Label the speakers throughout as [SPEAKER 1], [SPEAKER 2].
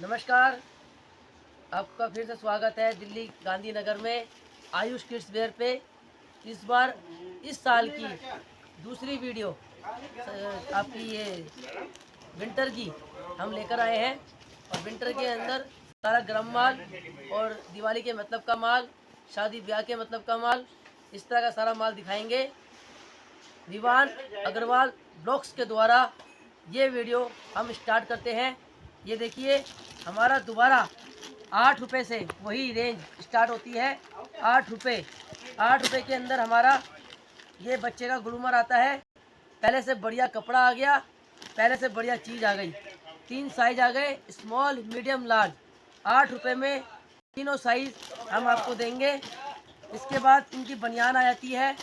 [SPEAKER 1] नमस्कार। आपका फिर से स्वागत है दिल्ली गांधीनगर में आयुष किड्स वेयर पे। इस बार इस साल की दूसरी वीडियो आपकी ये विंटर की हम लेकर आए हैं। और विंटर के अंदर सारा गर्म माल और दिवाली के मतलब का माल, शादी ब्याह के मतलब का माल, इस तरह का सारा माल दिखाएंगे। विवान अग्रवाल ब्लॉग्स के द्वारा ये वीडियो हम स्टार्ट करते हैं। ये देखिए, हमारा दोबारा 8 रुपये से वही रेंज स्टार्ट होती है। 8 रुपये, 8 रुपये के अंदर हमारा ये बच्चे का ग्रूमर आता है। पहले से बढ़िया कपड़ा आ गया, पहले से बढ़िया चीज़ आ गई। 3 साइज आ गए, स्मॉल, मीडियम, लार्ज। 8 रुपये में तीनों साइज हम आपको देंगे। इसके बाद इनकी बनियान आ जाती है।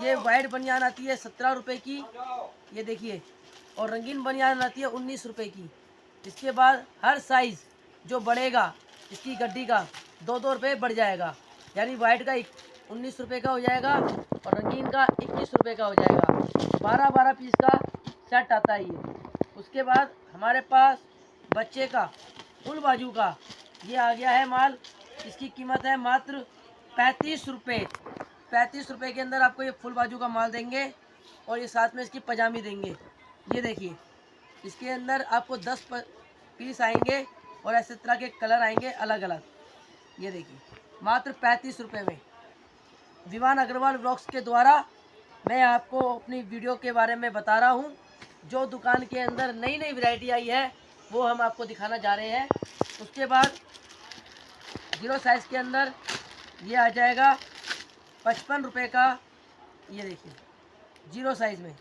[SPEAKER 1] ये वाइट बनियान आती है 17 रुपये की, ये देखिए। और रंगीन बनियान आती है 19 रुपये की। इसके बाद हर साइज़ जो बढ़ेगा इसकी गड्डी का 2-2 रुपये बढ़ जाएगा। यानी वाइट का 19 रुपये का हो जाएगा और रंगीन का 21 रुपये का हो जाएगा। 12-12 पीस का सेट आता है ये। उसके बाद हमारे पास बच्चे का फुल बाजू का ये आ गया है माल। इसकी कीमत है मात्र 35 रुपये। 35 रुपये के अंदर आपको ये फुल बाजू का माल देंगे और ये साथ में इसकी पजामी देंगे। ये देखिए, इसके अंदर आपको 10 पीस आएंगे और ऐसे तरह के कलर आएंगे अलग अलग। ये देखिए, मात्र 35 रुपये में। विवान अग्रवाल ब्लॉग्स के द्वारा मैं आपको अपनी वीडियो के बारे में बता रहा हूँ। जो दुकान के अंदर नई नई वैरायटी आई है वो हम आपको दिखाना जा रहे हैं। उसके बाद 0 साइज़ के अंदर ये आ जाएगा 55 रुपये का। ये देखिए, 0 साइज़ में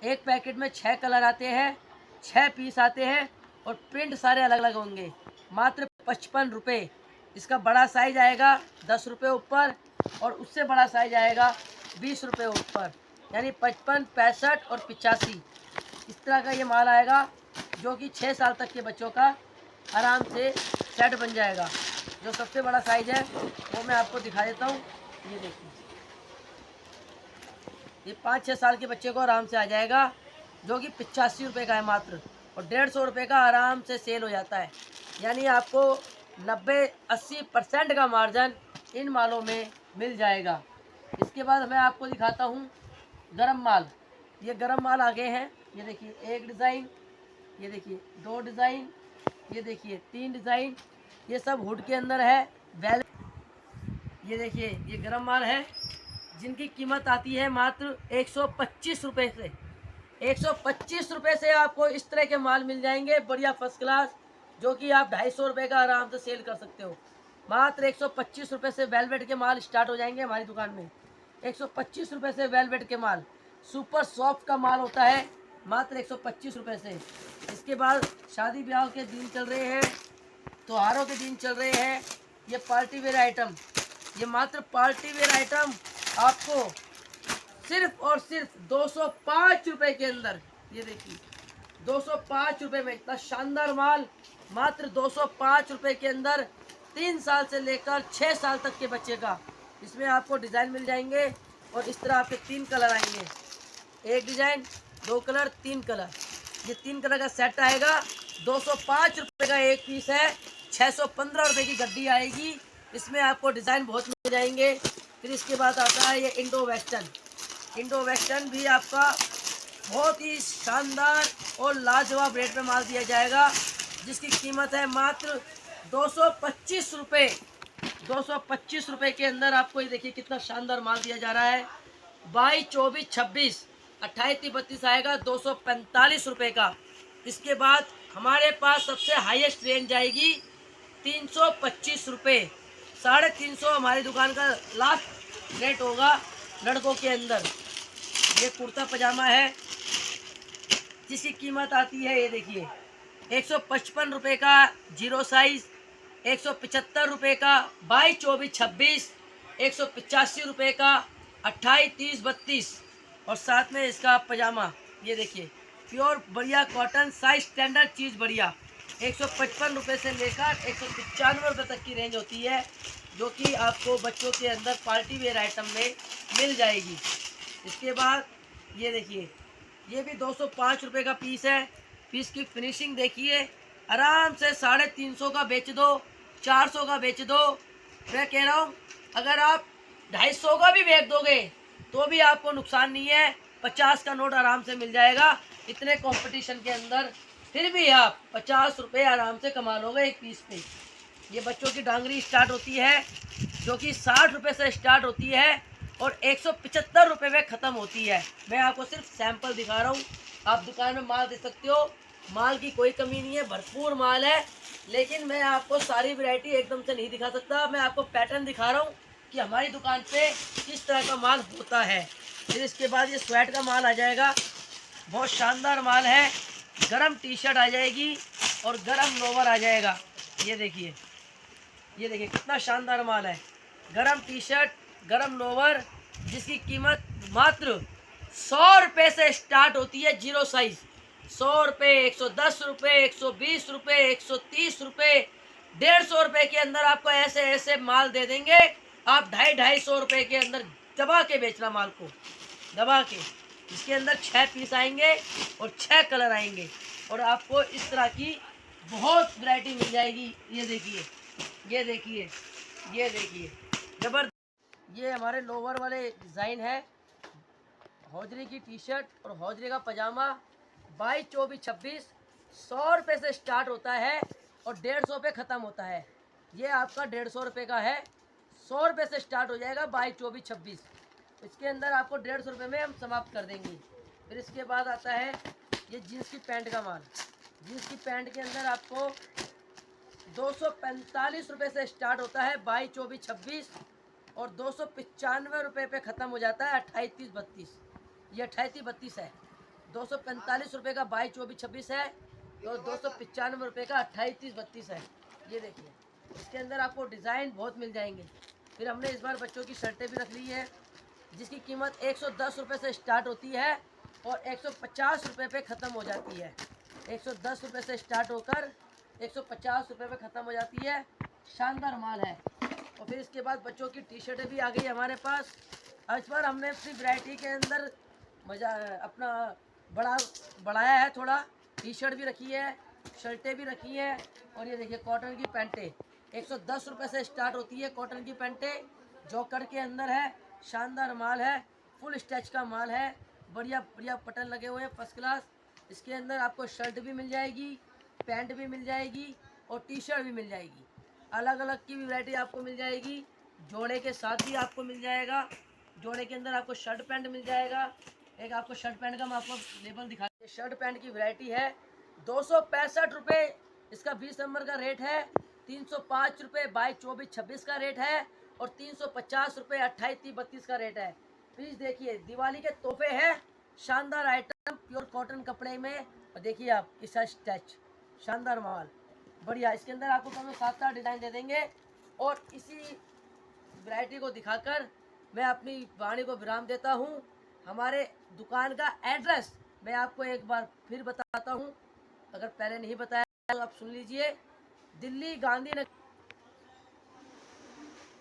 [SPEAKER 1] एक पैकेट में 6 कलर आते हैं, 6 पीस आते हैं और प्रिंट सारे अलग अलग होंगे। मात्र 55 रुपये। इसका बड़ा साइज आएगा 10 रुपये ऊपर और उससे बड़ा साइज आएगा 20 रुपये ऊपर। यानी 55, 65 और 85 इस तरह का ये माल आएगा, जो कि 6 साल तक के बच्चों का आराम से सेट बन जाएगा। जो सबसे बड़ा साइज है वो मैं आपको दिखा देता हूँ। ये देखिए, ये 5-6 साल के बच्चे को आराम से आ जाएगा, जो कि 85 रुपये का है मात्र। और 150 रुपये का आराम से सेल हो जाता है। यानी आपको 90-80% का मार्जिन इन मालों में मिल जाएगा। इसके बाद मैं आपको दिखाता हूँ गरम माल। ये गरम माल आ गए हैं। ये देखिए, एक डिज़ाइन, ये देखिए 2 डिज़ाइन, ये देखिए 3 डिज़ाइन। ये सब हुड के अंदर है। वेल, ये देखिए, ये गरम माल है जिनकी कीमत आती है मात्र 125 रुपये से। 125 रुपये से आपको इस तरह के माल मिल जाएंगे, बढ़िया फर्स्ट क्लास, जो कि आप 250 रुपये का आराम से सेल कर सकते हो। मात्र 125 रुपये से वेलवेट के माल स्टार्ट हो जाएंगे हमारी दुकान में। 125 रुपये से वेलवेट के माल, सुपर सॉफ्ट का माल होता है मात्र 125 रुपये से। इसके बाद शादी ब्याह के दिन चल रहे हैं, त्योहारों के दिन चल रहे हैं। ये पार्टी वेयर आइटम, ये मात्र पार्टी वेयर आइटम आपको सिर्फ और सिर्फ 205 रुपये के अंदर। ये देखिए, 205 रुपये में इतना शानदार माल मात्र 205 रुपये के अंदर। 3 साल से लेकर 6 साल तक के बच्चे का इसमें आपको डिज़ाइन मिल जाएंगे। और इस तरह आपके 3 कलर आएंगे, एक डिज़ाइन, 2 कलर, 3 कलर। ये 3 कलर का सेट आएगा। 205 रुपये का एक पीस है। 615 रुपये की गड्डी आएगी। इसमें आपको डिज़ाइन बहुत मिल जाएंगे। फिर इसके बाद आता है ये इंडो वेस्टर्न। इंडो वेस्टर्न भी आपका बहुत ही शानदार और लाजवाब रेट में माल दिया जाएगा, जिसकी कीमत है मात्र 225 रुपये। 225 रुपये के अंदर आपको ये देखिए कितना शानदार माल दिया जा रहा है। 22, 24, 26, 28, 32 आएगा 245 रुपये का। इसके बाद हमारे पास सबसे हाईएस्ट रेंज आएगी 325 रुपये। 350 हमारी दुकान का लास्ट रेट होगा लड़कों के अंदर। ये कुर्ता पजामा है जिसकी कीमत आती है, ये देखिए, 155 रुपये का 0 साइज़, 175 रुपये का 22, 24, 26, 185 रुपये का 28, 30, 32 और साथ में इसका पजामा। ये देखिए, प्योर बढ़िया कॉटन, साइज स्टैंडर्ड चीज़ बढ़िया। 155 रुपये से लेकर 195 रुपये तक की रेंज होती है, जो कि आपको बच्चों के अंदर पार्टी वेयर आइटम में मिल जाएगी। इसके बाद ये देखिए, ये भी 205 रुपये का पीस है। पीस की फिनिशिंग देखिए, आराम से 350 का बेच दो, 400 का बेच दो। मैं कह रहा हूँ अगर आप 250 का भी बेच दोगे तो भी आपको नुकसान नहीं है। 50 का नोट आराम से मिल जाएगा इतने कंपटीशन के अंदर। फिर भी आप 50 रुपये आराम से कमा लोगे एक पीस पे। ये बच्चों की डांगरी स्टार्ट होती है जो कि 60 रुपये से स्टार्ट होती है और 175 रुपये में ख़त्म होती है। मैं आपको सिर्फ सैंपल दिखा रहा हूँ। आप दुकान में माल दे सकते हो, माल की कोई कमी नहीं है, भरपूर माल है। लेकिन मैं आपको सारी वैरायटी एकदम से नहीं दिखा सकता। मैं आपको पैटर्न दिखा रहा हूँ कि हमारी दुकान पे किस तरह का माल होता है। फिर इसके बाद ये स्वेट का माल आ जाएगा, बहुत शानदार माल है। गरम टी शर्ट आ जाएगी और गरम लोवर आ जाएगा। ये देखिए, ये देखिए कितना शानदार माल है। गरम टी शर्ट, गरम लोवर, जिसकी कीमत मात्र 100 रुपये से स्टार्ट होती है। जीरो साइज 100 रुपये, 110 रुपये, 120 रुपये, 130 रुपये, 150 रुपये के अंदर आपको ऐसे ऐसे माल दे देंगे। आप 250-250 रुपये के अंदर दबा के बेचना माल को, दबा के। इसके अंदर 6 पीस आएंगे और 6 कलर आएंगे और आपको इस तरह की बहुत वैरायटी मिल जाएगी। ये देखिए, ये देखिए, ये देखिए जबरदस्त। ये हमारे लोवर वाले डिज़ाइन है। हौजरी की टी शर्ट और हौजरी का पजामा 22, 24, 26 100 रुपये से स्टार्ट होता है और 150 पे ख़त्म होता है। ये आपका 150 रुपये का है। 100 रुपये से स्टार्ट हो जाएगा 22, 24, 26। इसके अंदर आपको 150 रुपये में हम समाप्त कर देंगे। फिर इसके बाद आता है ये जीन्स की पैंट का माल। जीन्स की पैंट के अंदर आपको 245 रुपये से स्टार्ट होता है 22, 24, 26 और 295 रुपये पे ख़त्म हो जाता है 28, 30, 32। ये 28, 30, 32 है। 245 रुपये का 22, 24, 26 है और 295 रुपये का 28, 30, 32 है। ये देखिए, इसके अंदर आपको डिज़ाइन बहुत मिल जाएंगे। फिर हमने इस बार बच्चों की शर्टें भी रख ली है जिसकी कीमत 110 रुपये से स्टार्ट होती है और 150 रुपये पे ख़त्म हो जाती है। 110 रुपये से स्टार्ट होकर 150 रुपये पे ख़त्म हो जाती है। शानदार माल है। और फिर इसके बाद बच्चों की टी शर्टें भी आ गई हमारे पास। इस बार हमने अपनी वैरायटी के अंदर मज़ा अपना बढ़ाया है थोड़ा। टी शर्ट भी रखी है, शर्टें भी रखी हैं और ये देखिए कॉटन की पैंटें 110 रुपये से स्टार्ट होती है। कॉटन की पैंटें जॉकर के अंदर है, शानदार माल है, फुल स्टैच का माल है, बढ़िया बढ़िया बटन लगे हुए हैं, फर्स्ट क्लास। इसके अंदर आपको शर्ट भी मिल जाएगी, पैंट भी मिल जाएगी और टी शर्ट भी मिल जाएगी। अलग अलग की भी वैरायटी आपको मिल जाएगी। जोड़े के साथ भी आपको मिल जाएगा। जोड़े के अंदर आपको शर्ट पैंट मिल जाएगा। एक आपको शर्ट पैंट का मैं आपको लेबल दिखा, शर्ट पैंट की वैरायटी है 265 रुपये इसका 20 नंबर का रेट है। 305 रुपये 22, 24, 26 का रेट है और 350 रुपये 28, 30, 32 का रेट है। प्लीज़ देखिए, दिवाली के तोहफे हैं, शानदार आइटम प्योर कॉटन कपड़े में। और देखिए आप इसका स्टैच, शानदार माल, बढ़िया। इसके अंदर आपको कम 7-8 डिज़ाइन दे देंगे। और इसी वैरायटी को दिखाकर मैं अपनी वाणी को विराम देता हूँ। हमारे दुकान का एड्रेस मैं आपको एक बार फिर बताता हूँ, अगर पहले नहीं बताया तो आप सुन लीजिए। दिल्ली गांधीनगर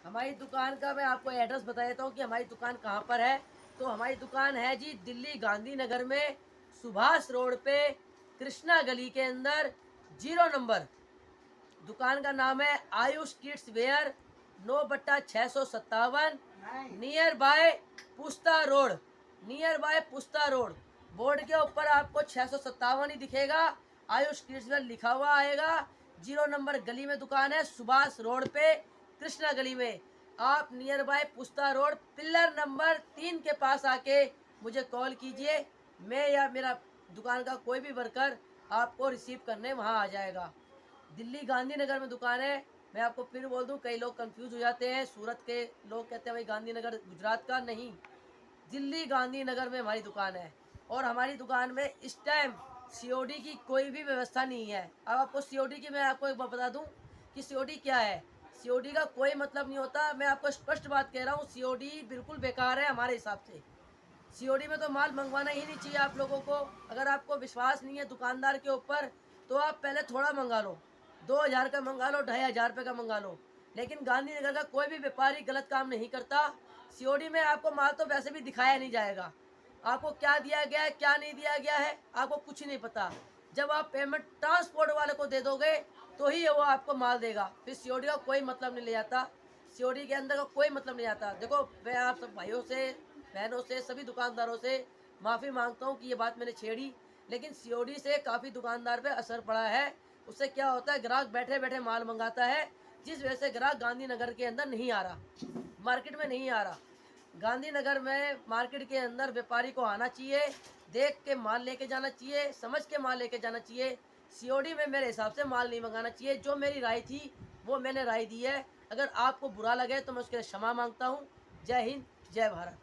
[SPEAKER 1] हमारी दुकान का मैं आपको एड्रेस बता देता हूँ कि हमारी दुकान कहाँ पर है। तो हमारी दुकान है जी दिल्ली गांधीनगर में, सुभाष रोड पे, कृष्णा गली के अंदर, 0 नंबर। दुकान का नाम है Ayush kids where, 9/657, near by पुस्ता रोड, नियर बाय पुस्ता रोड। बोर्ड के ऊपर आपको 657 ही दिखेगा, आयुष किड्स वेयर लिखा हुआ आएगा। 0 नंबर गली में दुकान है, सुभाष रोड पे, कृष्णा गली में। आप नियर बाय पुस्ता रोड पिलर नंबर 3 के पास आके मुझे कॉल कीजिए। मैं या मेरा दुकान का कोई भी वर्कर आपको रिसीव करने वहाँ आ जाएगा। दिल्ली गांधीनगर में दुकान है। मैं आपको फिर बोल दूं, कई लोग कंफ्यूज हो जाते हैं। सूरत के लोग कहते हैं भाई गांधीनगर गुजरात का, नहीं, दिल्ली गांधीनगर में हमारी दुकान है। और हमारी दुकान में इस टाइम सीओडी की कोई भी व्यवस्था नहीं है। अब आपको सीओडी की मैं आपको एक बार बता दूं कि सीओडी क्या है। सीओडी का कोई मतलब नहीं होता। मैं आपको स्पष्ट बात कह रहा हूँ, सीओडी बिल्कुल बेकार है हमारे हिसाब से। सीओडी में तो माल मंगवाना ही नहीं चाहिए आप लोगों को। अगर आपको विश्वास नहीं है दुकानदार के ऊपर तो आप पहले थोड़ा मंगा लो, 2000 का मंगा लो, 2500 रुपये का मंगा लो। लेकिन गांधीनगर का कोई भी व्यापारी गलत काम नहीं करता। सीओडी में आपको माल तो वैसे भी दिखाया नहीं जाएगा। आपको क्या दिया गया है क्या नहीं दिया गया है आपको कुछ नहीं पता। जब आप पेमेंट ट्रांसपोर्ट वाले को दे दोगे तो ही वो आपको माल देगा, फिर सीओडी का कोई मतलब नहीं ले जाता, सीओडी के अंदर का कोई मतलब नहीं आता। देखो मैं आप सब भाइयों से, बहनों से, सभी दुकानदारों से माफ़ी मांगता हूँ कि ये बात मैंने छेड़ी, लेकिन सीओडी से काफ़ी दुकानदार पे असर पड़ा है। उससे क्या होता है, ग्राहक बैठे बैठे माल मंगाता है, जिस वजह से ग्राहक गांधीनगर के अंदर नहीं आ रहा, मार्केट में नहीं आ रहा। गांधीनगर में मार्केट के अंदर व्यापारी को आना चाहिए, देख के माल लेके जाना चाहिए, समझ के माल लेके जाना चाहिए। सीओडी में मेरे हिसाब से माल नहीं मंगाना चाहिए। जो मेरी राय थी वो मैंने राय दी है। अगर आपको बुरा लगे तो मैं उसके लिए क्षमा मांगता हूँ। जय हिंद, जय भारत।